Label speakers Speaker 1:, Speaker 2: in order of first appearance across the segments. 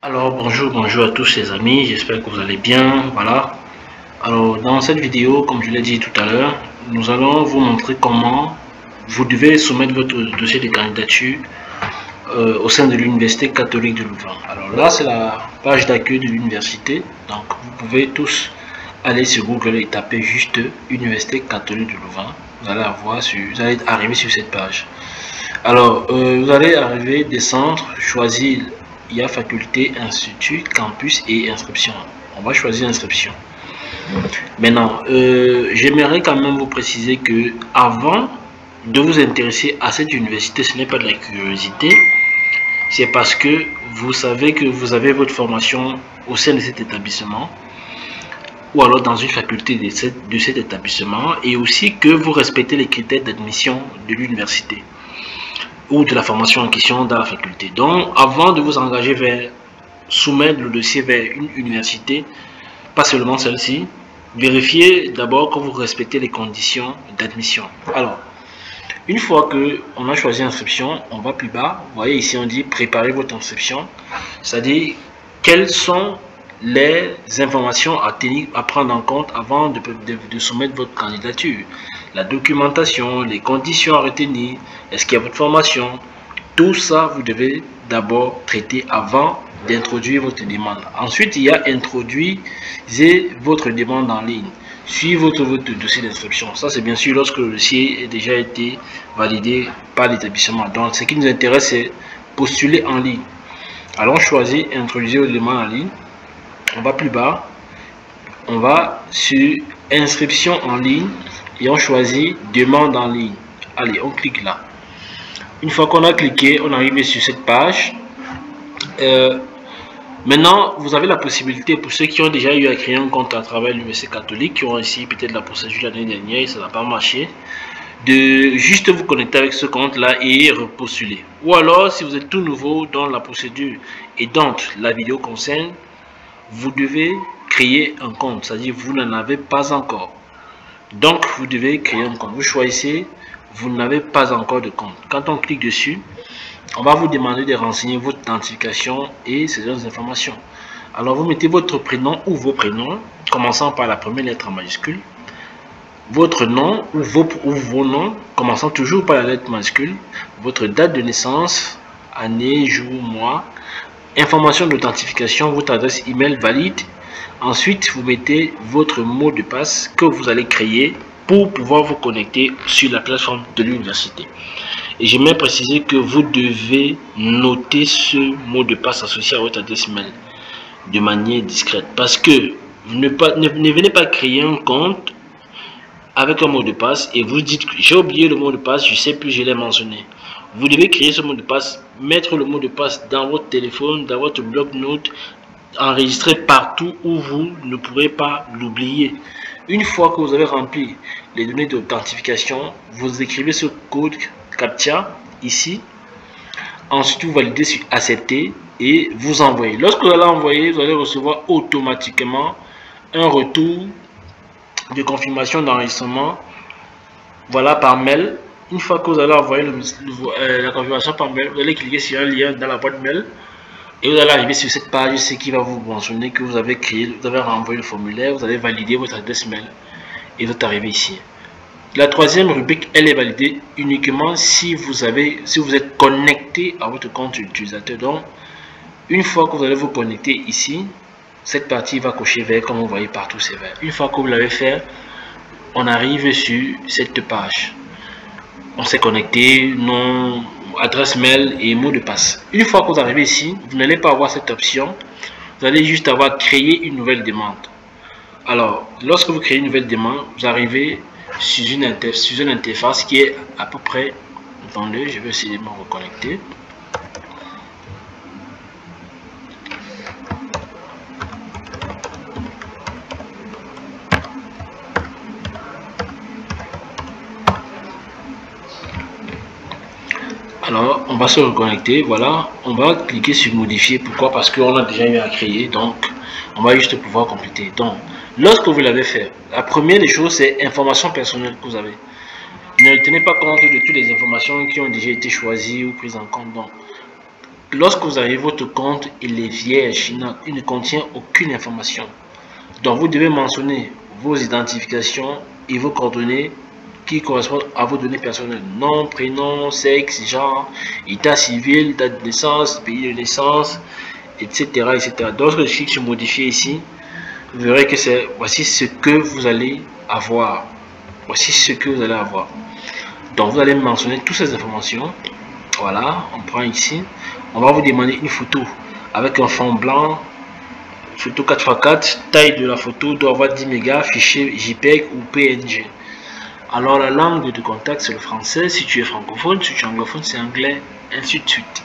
Speaker 1: Alors bonjour à tous les amis, j'espère que vous allez bien. Voilà. Alors dans cette vidéo, comme je l'ai dit tout à l'heure, nous allons vous montrer comment vous devez soumettre votre dossier de candidature au sein de l'Université catholique de Louvain. Alors là, c'est la page d'accueil de l'université. Donc vous pouvez tous aller sur Google et taper juste Université catholique de Louvain. Vous allez arriver sur cette page. Alors vous allez arriver, descendre, choisir. Il y a faculté, institut, campus et inscription. On va choisir inscription. Maintenant, j'aimerais quand même vous préciser que avant de vous intéresser à cette université, ce n'est pas de la curiosité. C'est parce que vous savez que vous avez votre formation au sein de cet établissement ou alors dans une faculté de cet établissement et aussi que vous respectez les critères d'admission de l'université ou de la formation en question dans la faculté. Donc, avant de vous engager vers soumettre le dossier vers une université, pas seulement celle-ci, vérifiez d'abord que vous respectez les conditions d'admission. Alors, une fois que on a choisi inscription, on va plus bas. Vous voyez ici, on dit préparer votre inscription. C'est-à-dire, quelles sont les informations à prendre en compte avant de soumettre votre candidature. La documentation, les conditions à retenir, est-ce qu'il y a votre formation. Tout ça, vous devez d'abord traiter avant d'introduire votre demande. Ensuite, il y a introduire votre demande en ligne. Suivez votre dossier d'inscription. Ça, c'est bien sûr lorsque le dossier a déjà été validé par l'établissement. Donc, ce qui nous intéresse, c'est postuler en ligne. Allons choisir introduire votre demande en ligne. On va plus bas. On va sur inscription en ligne et on choisit demande en ligne. Allez, on clique là. Une fois qu'on a cliqué, on arrive sur cette page. Maintenant, vous avez la possibilité, pour ceux qui ont déjà eu à créer un compte à travers l'Université catholique, qui ont essayé peut-être la procédure l'année dernière et ça n'a pas marché, de juste vous connecter avec ce compte-là et repostuler. Ou alors, si vous êtes tout nouveau dans la procédure et dont la vidéo concerne, vous devez créer un compte, c'est-à-dire vous n'en avez pas encore. Donc, vous devez créer un compte. Vous choisissez, vous n'avez pas encore de compte. Quand on clique dessus, on va vous demander de renseigner votre identification et ces autres informations. Alors, vous mettez votre prénom ou vos prénoms, commençant par la première lettre en majuscule. Votre nom ou vos noms, commençant toujours par la lettre majuscule. Votre date de naissance, année, jour, mois. Information d'authentification, votre adresse email valide. Ensuite, vous mettez votre mot de passe que vous allez créer pour pouvoir vous connecter sur la plateforme de l'université. Et j'aimerais préciser que vous devez noter ce mot de passe associé à votre adresse mail de manière discrète. Parce que vous ne venez pas créer un compte avec un mot de passe et vous dites que j'ai oublié le mot de passe, je ne sais plus, je l'ai mentionné. Vous devez créer ce mot de passe, mettre le mot de passe dans votre téléphone, dans votre bloc-notes, enregistrer partout où vous ne pourrez pas l'oublier. Une fois que vous avez rempli les données d'authentification, vous écrivez ce code CAPTCHA ici. Ensuite, vous validez sur accepter et vous envoyez. Lorsque vous allez envoyer, vous allez recevoir automatiquement un retour de confirmation d'enregistrement. Voilà, par mail. Une fois que vous allez envoyer la confirmation par mail, vous allez cliquer sur un lien dans la boîte mail. Et vous allez arriver sur cette page, ce qui va vous mentionner que vous avez créé, vous avez renvoyé le formulaire, vous avez validé votre adresse mail et vous êtes arrivé ici. La troisième rubrique, elle est validée uniquement si vous êtes connecté à votre compte utilisateur. Donc, une fois que vous allez vous connecter ici, cette partie va cocher vert, comme vous voyez partout, c'est vert. Une fois que vous l'avez fait, on arrive sur cette page. On s'est connecté, nom, adresse mail et mot de passe. Une fois que vous arrivez ici, vous n'allez pas avoir cette option. Vous allez juste avoir créé une nouvelle demande. Alors, lorsque vous créez une nouvelle demande, vous arrivez sur une interface qui est à peu près... Attendez, je vais essayer de me reconnecter. Alors, on va se reconnecter. Voilà, on va cliquer sur modifier. Pourquoi? Parce qu'on a déjà eu à créer. Donc, on va juste pouvoir compléter. Donc, lorsque vous l'avez fait, la première des choses, c'est information personnelle que vous avez. Ne tenez pas compte de toutes les informations qui ont déjà été choisies ou prises en compte. Donc, lorsque vous avez votre compte, il est vierge, il ne contient aucune information. Donc vous devez mentionner vos identifications et vos coordonnées qui correspondent à vos données personnelles. Nom, prénom, sexe, genre, état civil, date de naissance, pays de naissance, etc. etc. Donc le chiffre se modifie ici. Vous verrez que c'est voici ce que vous allez avoir. Voici ce que vous allez avoir. Donc vous allez mentionner toutes ces informations. Voilà, on prend ici. On va vous demander une photo avec un fond blanc, photo 4x4, taille de la photo doit avoir 10 mégas, fichier JPEG ou PNG. Alors la langue de contact c'est le français, si tu es francophone, si tu es anglophone c'est anglais, ainsi de suite.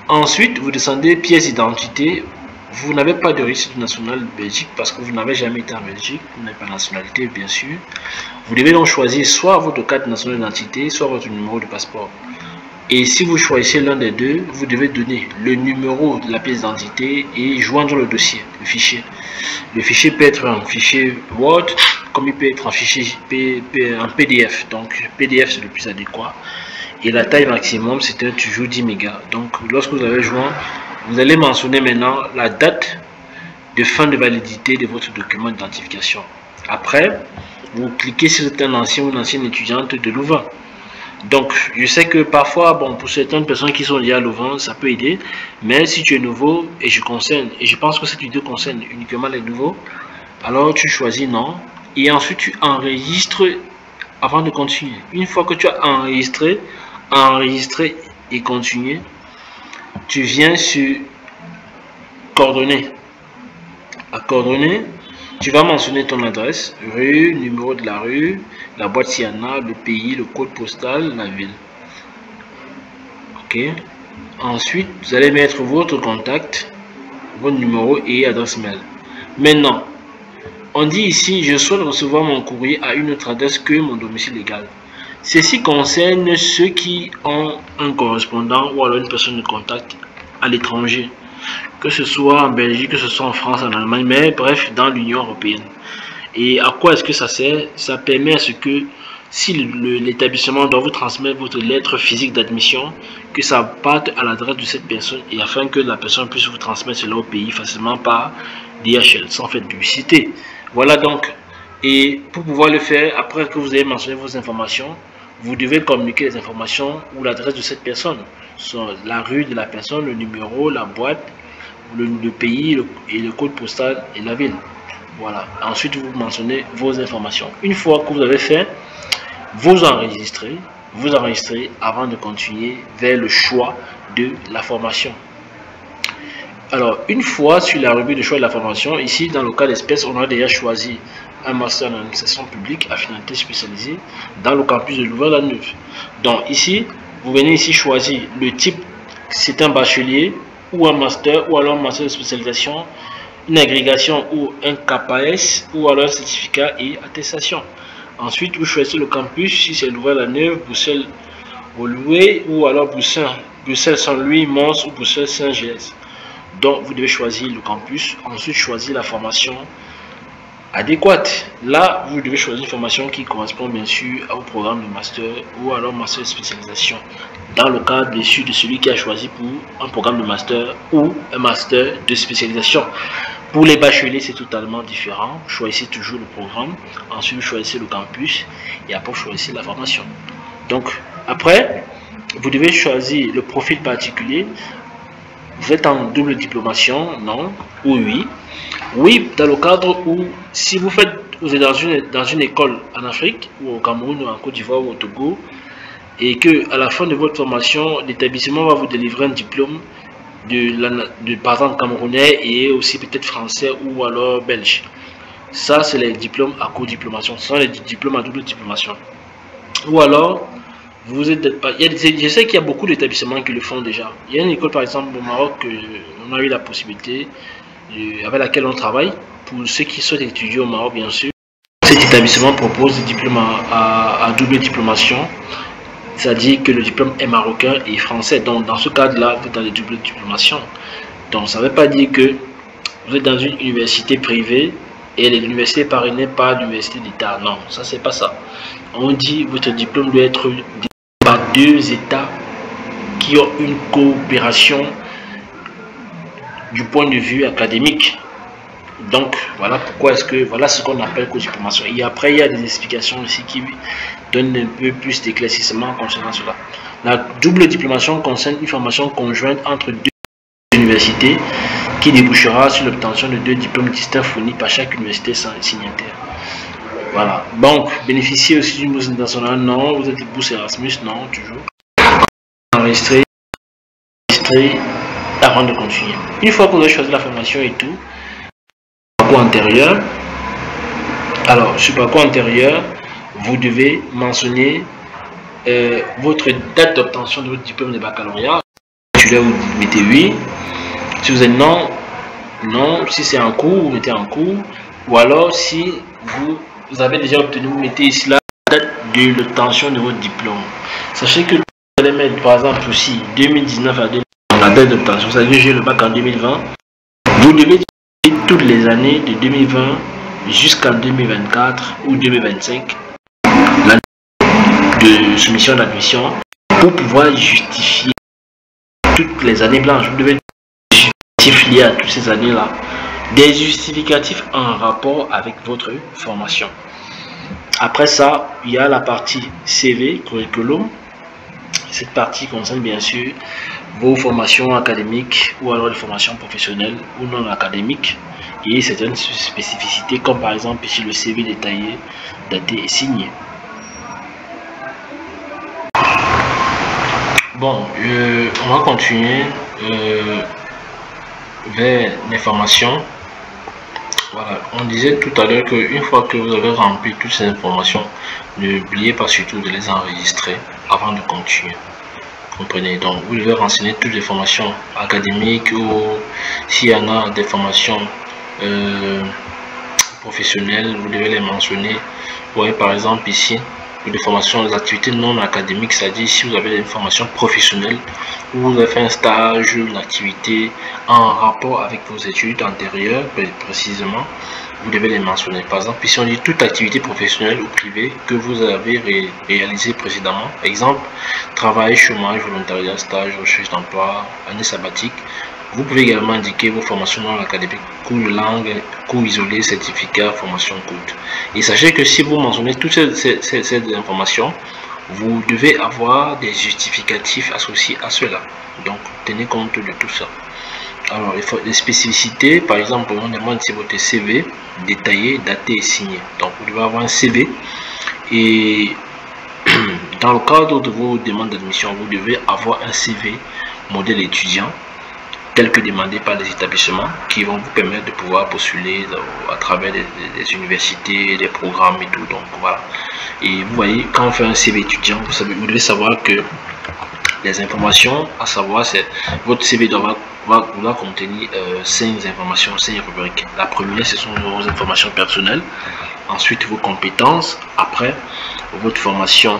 Speaker 1: Ensuite, vous descendez pièce d'identité. Vous n'avez pas de registre national de Belgique parce que vous n'avez jamais été en Belgique, vous n'avez pas de nationalité bien sûr. Vous devez donc choisir soit votre carte nationale d'identité, soit votre numéro de passeport. Et si vous choisissez l'un des deux, vous devez donner le numéro de la pièce d'identité et joindre le dossier, le fichier. Le fichier peut être un fichier Word, comme il peut être un fichier un PDF. Donc PDF c'est le plus adéquat. Et la taille maximum c'était toujours 10 mégas. Donc lorsque vous avez joint, vous allez mentionner maintenant la date de fin de validité de votre document d'identification. Après, vous cliquez si vous êtes un ancien ou une ancienne étudiante de Louvain. Donc, je sais que parfois, bon, pour certaines personnes qui sont déjà à Louvain, ça peut aider. Mais si tu es nouveau, et je pense que cette vidéo concerne uniquement les nouveaux, alors tu choisis non. Et ensuite, tu enregistres avant de continuer. Une fois que tu as enregistré et continué, tu viens sur coordonnées. À coordonnées, tu vas mentionner ton adresse, rue, numéro de la rue, la boîte s'il y en a, le pays, le code postal, la ville. Ok. Ensuite, vous allez mettre votre contact, votre numéro et adresse mail. Maintenant, on dit ici, je souhaite recevoir mon courrier à une autre adresse que mon domicile légal. Ceci concerne ceux qui ont un correspondant ou alors une personne de contact à l'étranger, que ce soit en Belgique, que ce soit en France, en Allemagne, mais bref, dans l'Union européenne. Et à quoi est-ce que ça sert? Ça permet à ce que si l'établissement doit vous transmettre votre lettre physique d'admission, que ça parte à l'adresse de cette personne et afin que la personne puisse vous transmettre cela au pays facilement par DHL, sans faire de publicité. Voilà donc. Et pour pouvoir le faire, après que vous avez mentionné vos informations, vous devez communiquer les informations ou l'adresse de cette personne, la rue de la personne, le numéro, la boîte, le pays et le code postal et la ville. Voilà. Ensuite, vous mentionnez vos informations. Une fois que vous avez fait, vous enregistrez avant de continuer vers le choix de la formation. Alors, une fois sur la rubrique de choix de la formation, ici, dans le cas d'espèce, on a déjà choisi un master en administration publique à finalité spécialisée dans le campus de Louvain-la-Neuve. Donc, ici, vous venez ici choisir le type, c'est un bachelier ou un master ou alors un master de spécialisation, une agrégation ou un KPS ou alors un certificat et attestation. Ensuite, vous choisissez le campus, si c'est Louvain-la-Neuve, Bruxelles, Woluwe ou alors Bruxelles-Saint-Louis, Mons ou Bruxelles-Saint-Gilles. Donc, vous devez choisir le campus, ensuite choisir la formation adéquate. Là, vous devez choisir une formation qui correspond bien sûr au programme de master ou alors master de spécialisation. Dans le cas déçu de celui qui a choisi pour un programme de master ou un master de spécialisation. Pour les bacheliers, c'est totalement différent. Vous choisissez toujours le programme, ensuite vous choisissez le campus et après vous choisissez la formation. Donc, après, vous devez choisir le profil particulier. Vous êtes en double diplomation, non ou oui. Oui, dans le cadre où, si vous êtes dans une école en Afrique, ou au Cameroun, ou en Côte d'Ivoire, ou au Togo, et que à la fin de votre formation, l'établissement va vous délivrer un diplôme par exemple camerounais et aussi peut-être français ou alors belge. Ça, c'est les diplômes à co-diplomation. Ce sont les diplômes à double diplomation. Ou alors, vous êtes pas. Je sais qu'il y a beaucoup d'établissements qui le font déjà. Il y a une école par exemple au Maroc, on a eu la possibilité, avec laquelle on travaille, pour ceux qui souhaitent étudier au Maroc bien sûr. Cet établissement propose des diplômes à double diplomation, c'est-à-dire que le diplôme est marocain et français. Donc dans ce cadre-là, vous êtes dans les doubles diplomations. Donc ça ne veut pas dire que vous êtes dans une université privée et l'université parrainée par l'université d'État. Non, ça c'est pas ça. On dit votre diplôme doit être par deux États qui ont une coopération du point de vue académique. Donc voilà pourquoi est-ce que voilà ce qu'on appelle co-diplomation. Et après il y a des explications aussi qui donnent un peu plus d'éclaircissement concernant cela. La double diplomation concerne une formation conjointe entre deux universités qui débouchera sur l'obtention de 2 diplômes distincts fournis par chaque université signataire. Voilà. Donc bénéficier aussi d'une bourse internationale, non. Vous êtes bourse Erasmus, non, toujours. Enregistrer avant de continuer. Une fois que vous avez choisi la formation et tout, parcours antérieur. Alors, sur parcours antérieur, vous devez mentionner votre date d'obtention de votre diplôme de baccalauréat. Vous mettez oui. Si vous êtes non, non. Si c'est en cours, vous mettez en cours. Ou alors, si vous avez déjà obtenu, vous mettez ici la date de l'obtention de votre diplôme. Sachez que vous allez mettre, par exemple, aussi 2019 à 2020, la date d'obtention. Ça veut dire que j'ai le bac en 2020. Vous devez toutes les années de 2020 jusqu'en 2024 ou 2025 l'année de soumission d'admission pour pouvoir justifier toutes les années blanches. Vous devez justifier à toutes ces années là des justificatifs en rapport avec votre formation. Après ça, il y a la partie CV curriculum. Cette partie concerne bien sûr vos formations académiques ou alors les formations professionnelles ou non académiques et certaines spécificités comme par exemple ici le CV détaillé, daté et signé. Bon, on va continuer vers les formations. Voilà, on disait tout à l'heure qu'une fois que vous avez rempli toutes ces informations, n'oubliez pas surtout de les enregistrer avant de continuer. Comprenez, donc vous devez renseigner toutes les formations académiques ou s'il y en a des formations professionnelles, vous devez les mentionner. Vous voyez par exemple ici, pour les formations, les activités non académiques, c'est-à-dire si vous avez une formation professionnelle ou vous avez fait un stage, une activité en rapport avec vos études antérieures, précisément, vous devez les mentionner. Par exemple, ici on dit toute activité professionnelle ou privée que vous avez réalisée précédemment. Exemple, travail, chômage, volontariat, stage, recherche d'emploi, année sabbatique. Vous pouvez également indiquer vos formations non académiques, cours de langue, cours isolés, certificats, formation courte. Et sachez que si vous mentionnez toutes ces informations, vous devez avoir des justificatifs associés à cela. Donc, tenez compte de tout ça. Alors, les spécificités, par exemple, on demande si votre CV détaillé, daté et signé. Donc, vous devez avoir un CV. Et dans le cadre de vos demandes d'admission, vous devez avoir un CV modèle étudiant, tel que demandé par les établissements, qui vont vous permettre de pouvoir postuler à travers des universités, des programmes et tout. Donc, voilà. Et vous voyez, quand on fait un CV étudiant, vous devez savoir que les informations à savoir, c'est votre CV doit contenir 5 informations, 5 rubriques. La première, ce sont vos informations personnelles. Ensuite, vos compétences. Après, votre formation,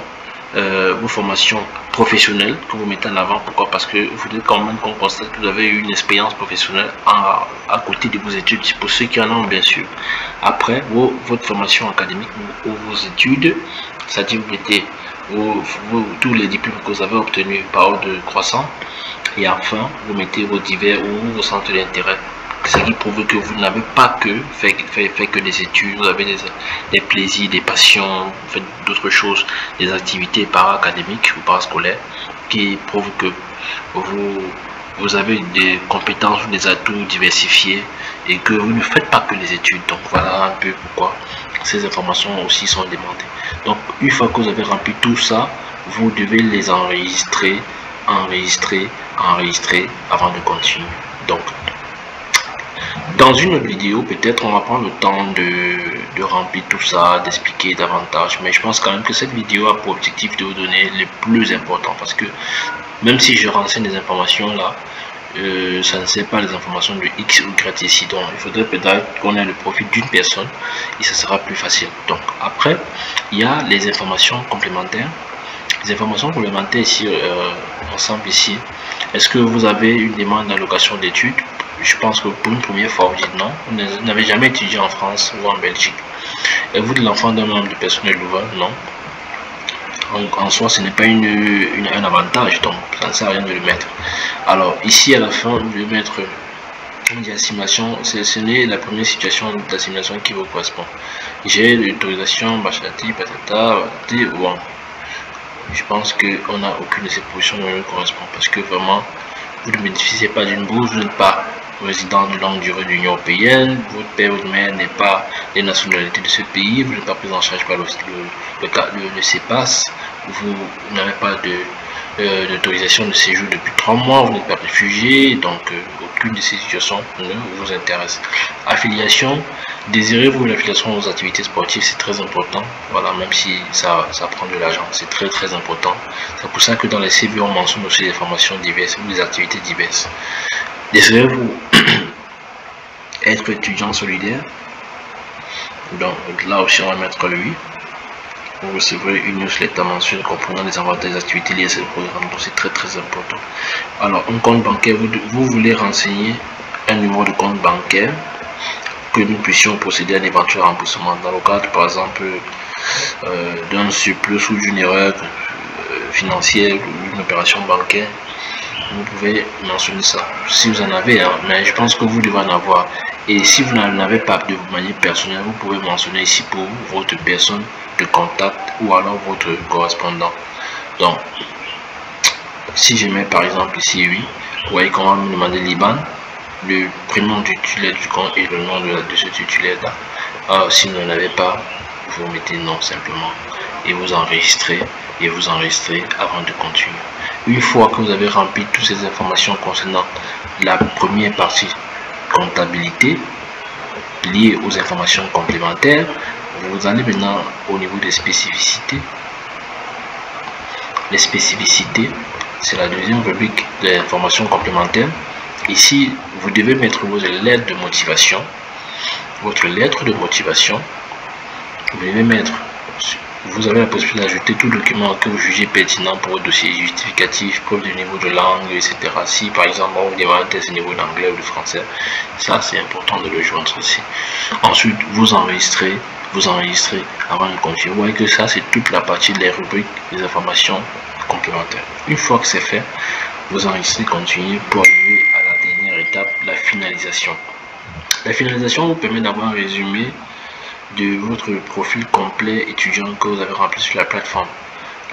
Speaker 1: vos formations professionnelles que vous mettez en avant. Pourquoi? Parce que vous devez quand même qu'on constate que vous avez eu une expérience professionnelle à côté de vos études, pour ceux qui en ont bien sûr. Après, votre formation académique ou vos études, c'est-à-dire vous mettez tous les diplômes que vous avez obtenus par ordre croissant. Et enfin, vous mettez vos divers ou vos centres d'intérêt. Ce qui prouve que vous n'avez pas que fait que des études, vous avez des plaisirs, des passions, vous faites d'autres choses, des activités para-académiques ou parascolaires qui prouvent que vous avez des compétences ou des atouts diversifiés et que vous ne faites pas que les études. Donc voilà un peu pourquoi ces informations aussi sont demandées. Donc une fois que vous avez rempli tout ça, vous devez les enregistrer avant de continuer. Donc dans une autre vidéo, peut-être on va prendre le temps de remplir tout ça, d'expliquer davantage, mais je pense quand même que cette vidéo a pour objectif de vous donner les plus importants, parce que même si je renseigne des informations là, ça ne sert pas les informations de X ou Y ici. Donc il faudrait peut-être qu'on ait le profil d'une personne et ça sera plus facile. Donc après, il y a les informations complémentaires. Les informations complémentaires ici, ensemble ici, est-ce que vous avez une demande d'allocation d'études? Je pense que pour une première fois, vous dites non, vous n'avez jamais étudié en France ou en Belgique. Êtes-vous de l'enfant d'un membre du personnel Louvain? Non. en soi, ce n'est pas un avantage, donc ça ne sert à rien de le mettre. Alors ici à la fin, je vais mettre on dit assimilation, sélectionnez la première situation d'assimilation qui vous correspond. J'ai l'autorisation, bachelati, patata, bon. Je pense qu'on n'a aucune de ces positions qui me correspond parce que vraiment, vous ne bénéficiez pas d'une bourse, vous n'êtes pas résident de longue durée de l'Union européenne, votre père ou votre mère n'est pas des nationalités de ce pays, vous n'êtes pas pris en charge par le CEPAS, vous n'avez pas d'autorisation de séjour depuis 3 mois, vous n'êtes pas réfugié, donc aucune de ces situations ne vous intéresse. Affiliation, désirez-vous l'affiliation aux activités sportives, c'est très important, voilà, même si ça prend de l'argent, c'est très important. C'est pour ça que dans les CV on mentionne aussi des formations diverses ou des activités diverses. Désirez-vous être étudiant solidaire? Donc là aussi on va mettre lui. Vous recevrez une newsletter mensuelle comprenant les avantages des activités liées à ce programme, donc c'est très important. Alors un compte bancaire, vous voulez renseigner un numéro de compte bancaire que nous puissions procéder à un éventuel remboursement dans le cadre par exemple d'un surplus ou d'une erreur financière ou d'une opération bancaire. Vous pouvez mentionner ça si vous en avez, hein, mais je pense que vous devez en avoir. Et si vous n'en avez pas de manière personnelle, vous pouvez mentionner ici pour votre personne de contact ou alors votre correspondant. Donc si je mets par exemple ici oui, vous voyez qu'on va me demander l'IBAN, le prénom du titulaire du compte et le nom de ce titulaire là. Alors si vous n'en avez pas, vous mettez non simplement et vous enregistrez avant de continuer. Une fois que vous avez rempli toutes ces informations concernant la première partie comptabilité liée aux informations complémentaires, vous allez maintenant au niveau des spécificités. Les spécificités, c'est la deuxième rubrique des informations complémentaires. Ici, vous devez mettre votre lettre de motivation. Votre lettre de motivation, vous devez mettre, vous avez la possibilité d'ajouter tout document que vous jugez pertinent pour votre dossier justificatif, preuve du niveau de langue, etc. Si par exemple on vous demande un test niveau d'anglais ou de français, ça c'est important de le joindre ici. Ensuite, vous enregistrez avant de continuer. Vous voyez que ça c'est toute la partie des rubriques des informations complémentaires. Une fois que c'est fait, vous enregistrez, continuez pour arriver à la dernière étape, la finalisation. La finalisation vous permet d'avoir un résumé de votre profil complet étudiant que vous avez rempli sur la plateforme.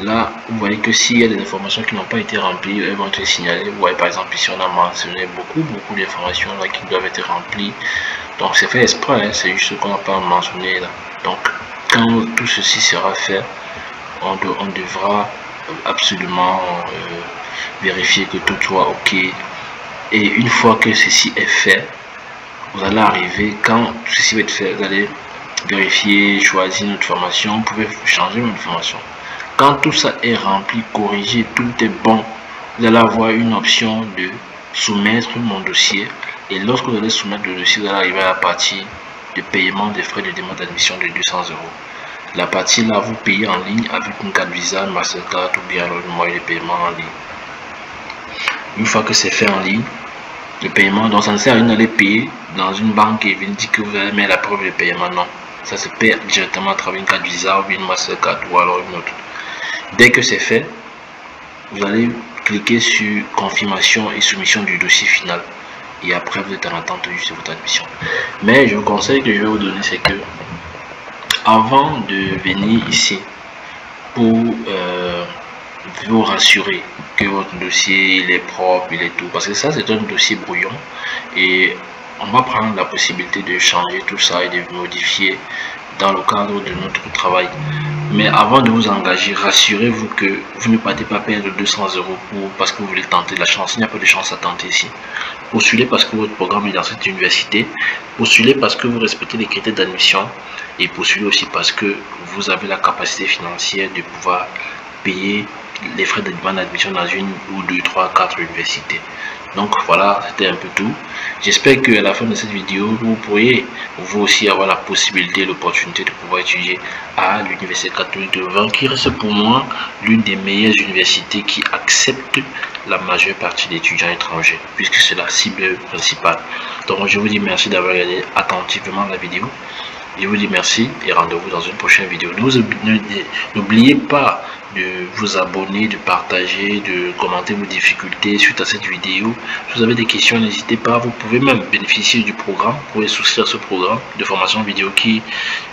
Speaker 1: Là, vous voyez que s'il y a des informations qui n'ont pas été remplies, elles vont être signalées. Vous voyez par exemple ici on a mentionné beaucoup d'informations là qui doivent être remplies. Donc c'est fait exprès, hein, c'est juste ce qu'on n'a pas mentionné là. Donc quand tout ceci sera fait, on devra absolument vérifier que tout soit ok. Et une fois que ceci est fait, vous allez arriver, quand ceci va être fait, vous allez vérifier, choisir notre formation, vous pouvez changer notre formation. Quand tout ça est rempli, corrigé, tout est bon, vous allez avoir une option de soumettre mon dossier. Et lorsque vous allez soumettre le dossier, vous allez arriver à la partie de paiement des frais de demande d'admission de 200 €. La partie là, vous payez en ligne avec une carte Visa, Mastercard ou bien le moyen de paiement en ligne. Une fois que c'est fait en ligne, le paiement, donc ça ne sert à rien d'aller payer dans une banque et venir dire que vous allez mettre la preuve de paiement. Non, ça se paie directement à travers une carte Visa ou bien une Mastercard ou alors une autre. Dès que c'est fait, vous allez cliquer sur confirmation et soumission du dossier final. Et après, vous êtes en attente juste de votre admission. Mais je vous conseille que je vais vous donner, c'est que avant de venir ici pour vous rassurer que votre dossier il est propre, il est tout, parce que ça c'est un dossier brouillon et on va prendre la possibilité de changer tout ça et de modifier dans le cadre de notre travail. Mais avant de vous engager, rassurez-vous que vous ne partez pas perdre 200 € parce que vous voulez tenter la chance. Il n'y a pas de chance à tenter ici. Postulez parce que votre programme est dans cette université. Postulez parce que vous respectez les critères d'admission. Et postulez aussi parce que vous avez la capacité financière de pouvoir payer les frais de demande d'admission dans une ou deux, trois, quatre universités. Donc voilà, c'était un peu tout. J'espère qu'à la fin de cette vidéo, vous pourriez vous aussi avoir la possibilité, l'opportunité de pouvoir étudier à l'Université catholique de Louvain, qui reste pour moi l'une des meilleures universités qui accepte la majeure partie d'étudiants étrangers, puisque c'est la cible principale. Donc je vous dis merci d'avoir regardé attentivement la vidéo. Je vous dis merci et rendez-vous dans une prochaine vidéo. N'oubliez pas de vous abonner, de partager, de commenter vos difficultés suite à cette vidéo. Si vous avez des questions, n'hésitez pas. Vous pouvez même bénéficier du programme. Vous pouvez souscrire à ce programme de formation vidéo qui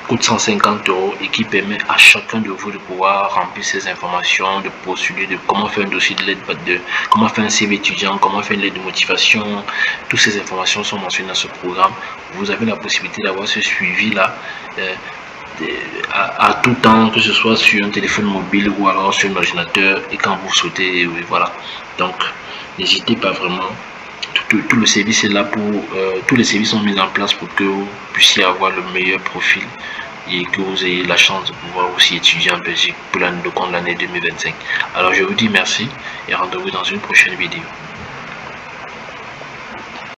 Speaker 1: coûte 150 € et qui permet à chacun de vous de pouvoir remplir ces informations, de postuler, de comment faire un dossier de l'aide, comment faire un CV étudiant, comment faire une lettre de motivation. Toutes ces informations sont mentionnées dans ce programme. Vous avez la possibilité d'avoir ce suivi là à tout temps, que ce soit sur un téléphone mobile ou alors sur un ordinateur, et quand vous souhaitez. Oui, voilà. Donc n'hésitez pas vraiment. Tout le service est là pour tous les services sont mis en place pour que vous puissiez avoir le meilleur profil et que vous ayez la chance de pouvoir aussi étudier en Belgique pour le compte de l'année 2025. Alors je vous dis merci et rendez-vous dans une prochaine vidéo.